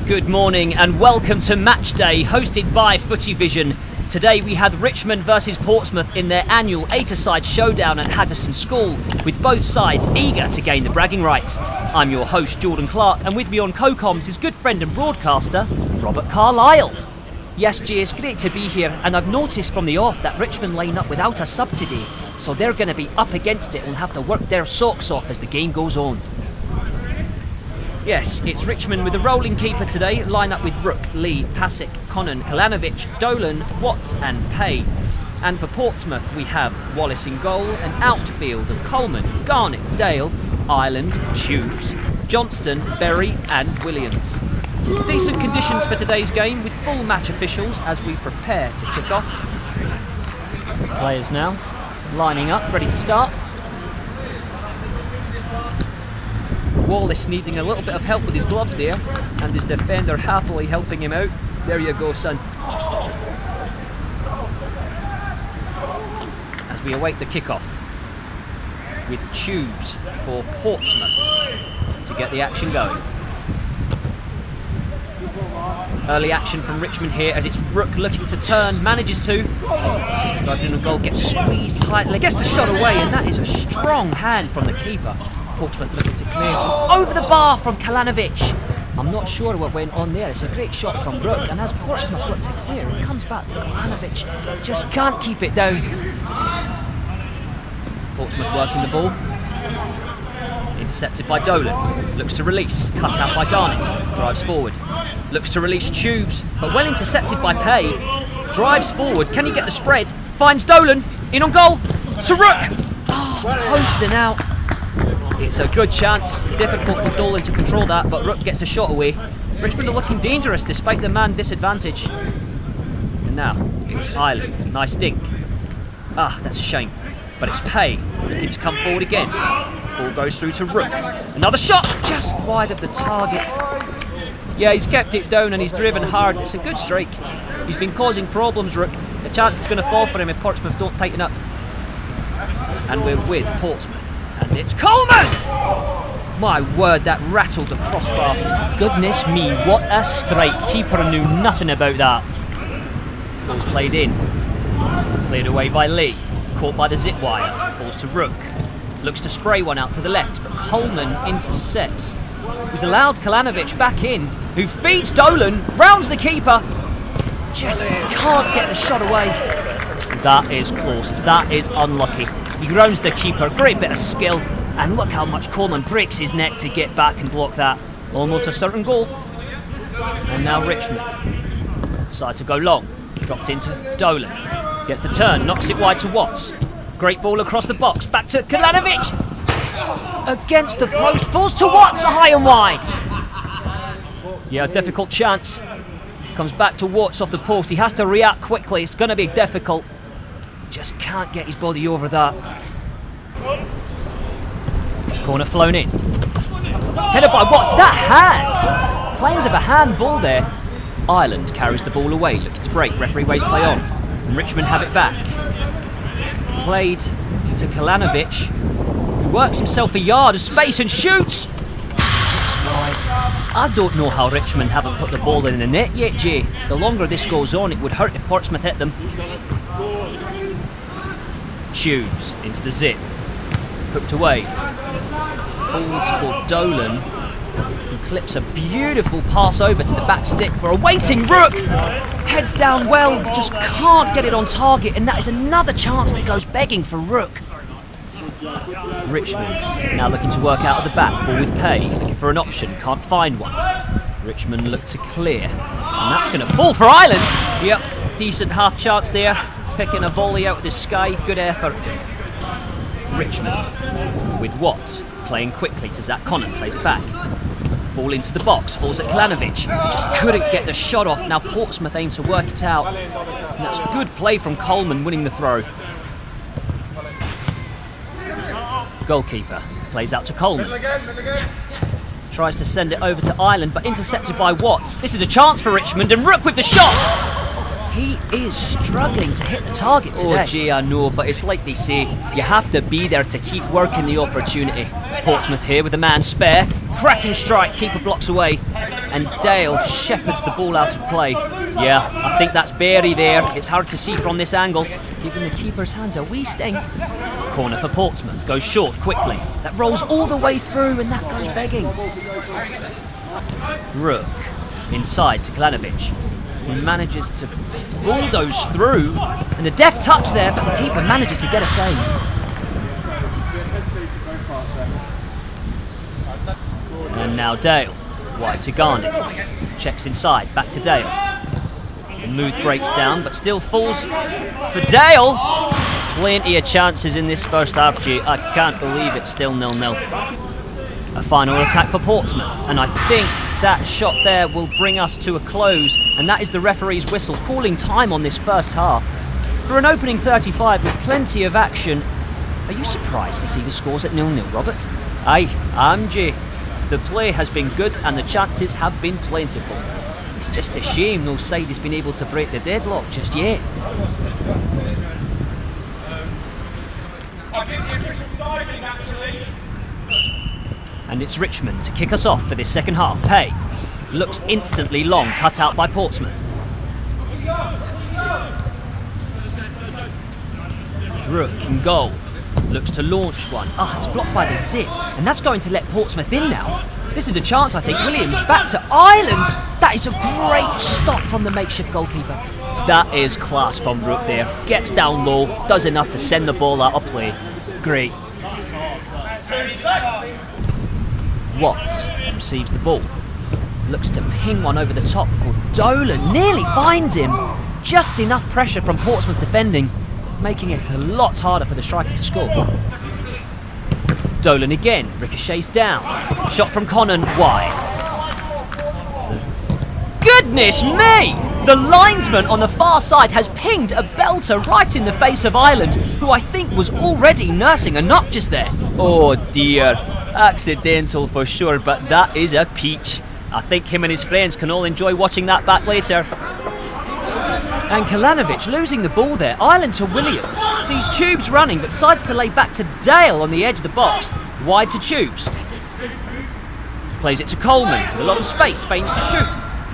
Good morning and welcome to Match Day, hosted by Footy Vision. Today we had Richmond versus Portsmouth in their annual 8-a-side showdown at Haggerston School, with both sides eager to gain the bragging rights. I'm your host Jordan Clark, and with me on co-coms is good friend and broadcaster Robert Carlisle. Yes, Jay, it's great to be here, and I've noticed from the off that Richmond line up without a sub today, so they're going to be up against it and have to work their socks off as the game goes on. Yes, it's Richmond with a rolling keeper today, line up with Rooke, Lee, Pasek, Connan, Kalanovic, Dolan, Watts and Pay. And for Portsmouth we have Wallace in goal, an outfield of Coleman, Garnett, Dale, Ireland, Tubes, Johnstone, Berry and Williams. Decent conditions for today's game with full match officials as we prepare to kick off. Players now lining up, ready to start. Wallace needing a little bit of help with his gloves there, and his defender happily helping him out. There you go, son. As we await the kickoff with Tubes for Portsmouth to get the action going. Early action from Richmond here as it's Rooke looking to turn, manages to. Driving in a goal, gets squeezed tightly, gets the shot away, and that is a strong hand from the keeper. Portsmouth looking to clear. Over the bar from Kalanovic. I'm not sure what went on there. It's a great shot from Rooke, and as Portsmouth look to clear, it comes back to Kalanovic. Just can't keep it down. Portsmouth working the ball. Intercepted by Dolan. Looks to release. Cut out by Garnett. Drives forward. Looks to release Tubes, but well intercepted by Pay. Drives forward. Can he get the spread? Finds Dolan. In on goal. To Rooke. Oh, posting out. It's a good chance. Difficult for Dolan to control that, but Rooke gets the shot away. Richmond are looking dangerous despite the man disadvantage. And now it's Ireland. Nice dink. Ah, that's a shame. But it's Pay looking to come forward again. Ball goes through to Rooke. Another shot just wide of the target. Yeah, he's kept it down and he's driven hard. It's a good strike. He's been causing problems, Rooke. The chance is going to fall for him if Portsmouth don't tighten up. And we're with Portsmouth. And it's Coleman! My word, that rattled the crossbar. Goodness me, what a strike. Keeper knew nothing about that. Ball's played in. Cleared away by Lee. Caught by the zip wire. Falls to Rooke. Looks to spray one out to the left, but Coleman intercepts. He's allowed Kalanovic back in, who feeds Dolan, rounds the keeper. Just can't get the shot away. That is close. That is unlucky. He rounds the keeper, great bit of skill, and look how much Coleman breaks his neck to get back and block that. Almost a certain goal. And now Richmond decides to go long, dropped into Dolan. Gets the turn, knocks it wide to Watts. Great ball across the box, back to Kalanovic. Against the post, falls to Watts, high and wide. Yeah, difficult chance. Comes back to Watts off the post, he has to react quickly, it's going to be difficult. Just can't get his body over that. Corner flown in. Headed by Watts. That hand! Claims of a handball there. Ireland carries the ball away, looking to break. Referee waves play on. And Richmond have it back. Played to Kalanovic, who works himself a yard of space and shoots. Just wide. I don't know how Richmond haven't put the ball in the net yet, Jay. The longer this goes on, it would hurt if Portsmouth hit them. Tubes into the zip, hooked away, falls for Dolan, who clips a beautiful pass over to the back stick for a waiting Rooke. Heads down well, just can't get it on target, and that is another chance that goes begging for Rooke. Richmond now looking to work out of the back, ball with Pay, looking for an option, can't find one. Richmond look to clear, and that's going to fall for Ireland. Yep, decent half chance there. Picking a volley out of the sky, good effort. Richmond with Watts playing quickly to Zak Connan, plays it back. Ball into the box, falls at Kalanovic. Just couldn't get the shot off. Now Portsmouth aim to work it out. And that's good play from Coleman winning the throw. Goalkeeper plays out to Coleman. Tries to send it over to Ireland, but intercepted by Watts. This is a chance for Richmond, and Rooke with the shot! He is struggling to hit the target today. Oh, gee, I know, but it's like they say, you have to be there to keep working the opportunity. Portsmouth here with a man spare. Cracking strike, keeper blocks away. and Dale shepherds the ball out of play. Yeah, I think that's Berry there. It's hard to see from this angle, giving the keeper's hands a wee sting. Corner for Portsmouth, goes short quickly. That rolls all the way through and that goes begging. Rooke, inside to Kalanovic, who manages to bulldoze through, and a deft touch there, but the keeper manages to get a save. And now Dale, wide to Garnett, checks inside, back to Dale. The mood breaks down, but still falls for Dale. Plenty of chances in this first half, G. I can't believe it's still 0-0. A final attack for Portsmouth, and I think that shot there will bring us to a close, and that is the referee's whistle calling time on this first half. For an opening 35 with plenty of action, are you surprised to see the scores at 0-0, Robert? Aye, I'm G. The play has been good and the chances have been plentiful. It's just a shame no side has been able to break the deadlock just yet. And it's Richmond to kick us off for this second half. Pay looks instantly long, cut out by Portsmouth. Rooke in goal. Looks to launch one. It's blocked by the zip, and that's going to let Portsmouth in now. This is a chance, I think. Williams back to Ireland. That is a great stop from the makeshift goalkeeper. That is class from Rooke there. Gets down low, does enough to send the ball out of play. Great. Watts receives the ball. Looks to ping one over the top for Dolan. Nearly finds him. Just enough pressure from Portsmouth defending, making it a lot harder for the striker to score. Dolan again, ricochets down. Shot from Connan, wide. Goodness me! The linesman on the far side has pinged a belter right in the face of Ireland, who I think was already nursing a knock just there. Oh dear, accidental for sure, but that is a peach. I think him and his friends can all enjoy watching that back later. And Kalanovic losing the ball there. Ireland to Williams. Sees Tubes running but decides to lay back to Dale on the edge of the box. Wide to Tubes. Plays it to Coleman with a lot of space. Feigns to shoot.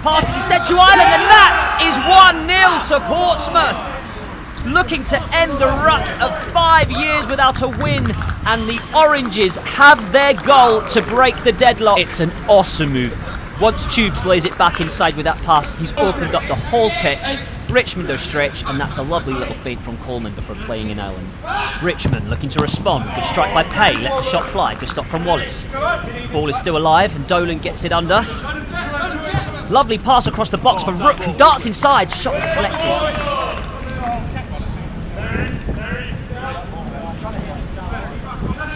Pass instead to Ireland, and that is 1-0 to Portsmouth. Looking to end the rut of 5 years without a win. And the Oranges have their goal to break the deadlock. It's an awesome move. Once Tubes lays it back inside with that pass, he's opened up the whole pitch. Richmond are stretched, and that's a lovely little feint from Coleman before playing in Ireland. Richmond looking to respond. Good strike by Pay, lets the shot fly. Good stop from Wallace. Ball is still alive, and Dolan gets it under. Lovely pass across the box for Rooke, who darts inside. Shot deflected.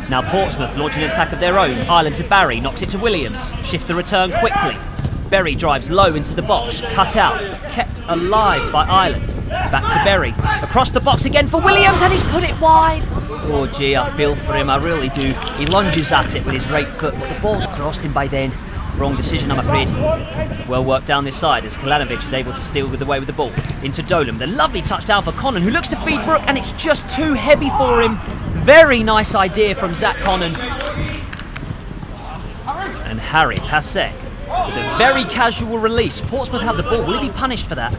Now Portsmouth launching an attack of their own. Ireland to Barry, knocks it to Williams. Shifts the return quickly. Berry drives low into the box, cut out, but kept alive by Ireland. Back to Berry, across the box again for Williams, and he's put it wide. Oh gee, I feel for him, I really do. He lunges at it with his right foot, but the ball's crossed him by then. Wrong decision, I'm afraid. Well worked down this side as Kalanovic is able to steal away with the ball. Into Dolan, the lovely touchdown for Connan, who looks to feed Rooke, and it's just too heavy for him. Very nice idea from Zak Connan. And Harry Pasek with a very casual release. Portsmouth have the ball. Will he be punished for that?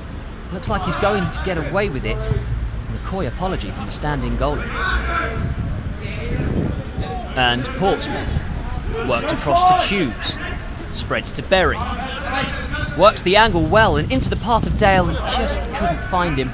Looks like he's going to get away with it. And a coy apology from the standing goalie. And Portsmouth worked across to Tubes. Spreads to Berry. Works the angle well and into the path of Dale and just couldn't find him.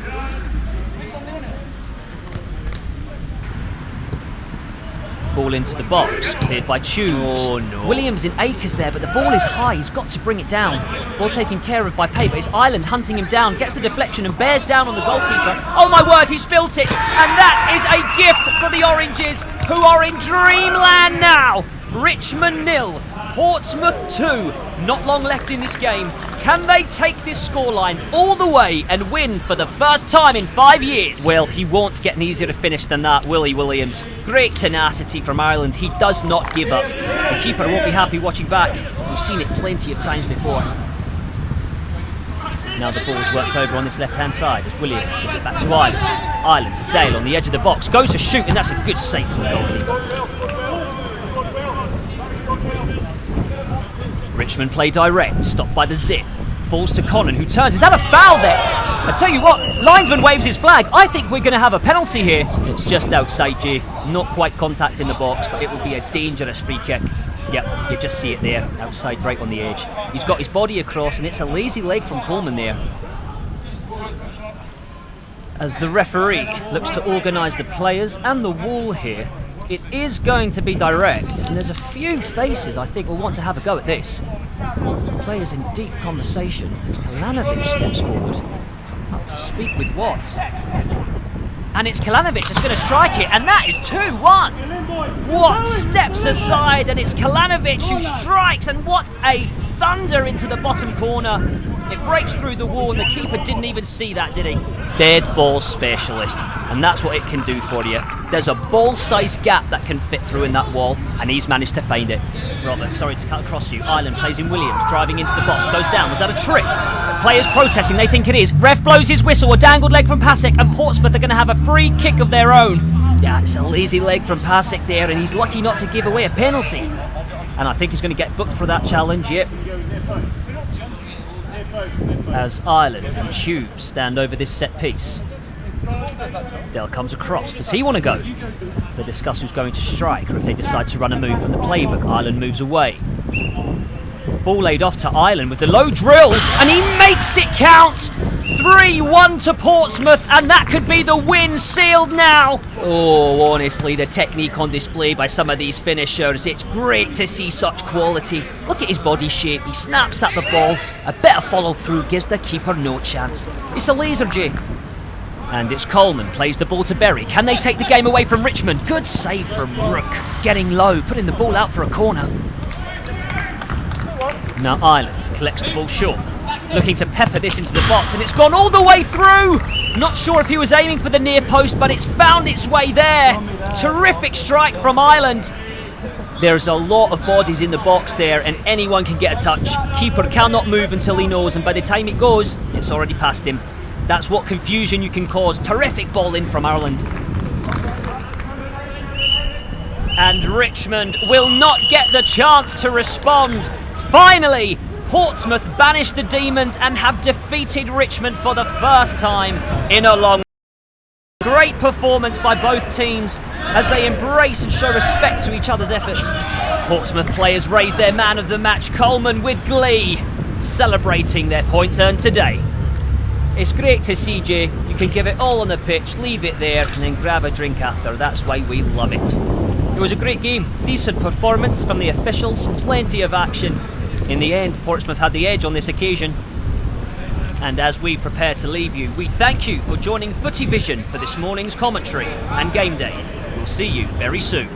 Ball into the box, cleared by Tubes. Oh no. Williams in acres there, but the ball is high, he's got to bring it down. Ball taken care of by Pay, but it's Ireland hunting him down, gets the deflection and bears down on the goalkeeper. Oh my word, he spilt it! And that is a gift for the Oranges, who are in dreamland now! Richmond 0, Portsmouth 2. Not long left in this game. Can they take this scoreline all the way and win for the first time in 5 years? Well, he won't get an easier to finish than that, will he, Williams? Great tenacity from Ireland. He does not give up. The keeper won't be happy watching back. We've seen it plenty of times before. Now the ball's worked over on this left-hand side as Williams gives it back to Ireland. Ireland to Dale on the edge of the box. Goes to shoot, and that's a good save from the goalkeeper. Richmond play direct, stopped by the zip. Falls to Connan, who turns. Is that a foul there? I tell you what, linesman waves his flag. I think we're going to have a penalty here. It's just outside, Jay. Not quite contact in the box, but it will be a dangerous free kick. Yep, you just see it there, outside right on the edge. He's got his body across, and it's a lazy leg from Coleman there. As the referee looks to organise the players and the wall here, it is going to be direct, and there's a few faces I think will want to have a go at this. Players in deep conversation as Kalanovic steps forward, up to speak with Watts. And it's Kalanovic that's going to strike it, and that is 2-1. Watts steps aside, and it's Kalanovic who strikes, and what a thunder into the bottom corner. It breaks through the wall, and the keeper didn't even see that, did he? Dead ball specialist, and that's what it can do for you. There's a ball-sized gap that can fit through in that wall, and he's managed to find it. Robert, sorry to cut across you. Ireland plays in Williams, driving into the box, goes down. Was that a trick? Players protesting, they think it is. Ref blows his whistle, a dangled leg from Pasek, and Portsmouth are going to have a free kick of their own. Yeah, it's a lazy leg from Pasek there, and he's lucky not to give away a penalty. And I think he's going to get booked for that challenge, yep. As Ireland and Tube stand over this set piece. Dell comes across. Does he want to go? As they discuss who's going to strike, or if they decide to run a move from the playbook, Ireland moves away. Ball laid off to Ireland with the low drill, and he makes it count! 3-1 to Portsmouth, and that could be the win sealed now! Oh, honestly, the technique on display by some of these finishers, it's great to see such quality. Look at his body shape, he snaps at the ball, a bit of follow through gives the keeper no chance. It's a laser, Jay. And it's Coleman, plays the ball to Berry. Can they take the game away from Richmond? Good save from Rooke, getting low, putting the ball out for a corner. Now Ireland collects the ball short, looking to pepper this into the box, and it's gone all the way through! Not sure if he was aiming for the near post, but it's found its way there! Terrific strike from Ireland! There's a lot of bodies in the box there, and anyone can get a touch. Keeper cannot move until he knows, and by the time it goes, it's already past him. That's what confusion you can cause. Terrific ball in from Ireland. And Richmond will not get the chance to respond. Finally, Portsmouth banish the Demons and have defeated Richmond for the first time in a long. Great performance by both teams as they embrace and show respect to each other's efforts. Portsmouth players raise their man of the match, Coleman, with glee, celebrating their points earned today. It's great to see, Jay. You can give it all on the pitch, leave it there, and then grab a drink after. That's why we love it. It was a great game. Decent performance from the officials, plenty of action. In the end, Portsmouth had the edge on this occasion. And as we prepare to leave you, we thank you for joining Footy Vision for this morning's commentary and game day. We'll see you very soon.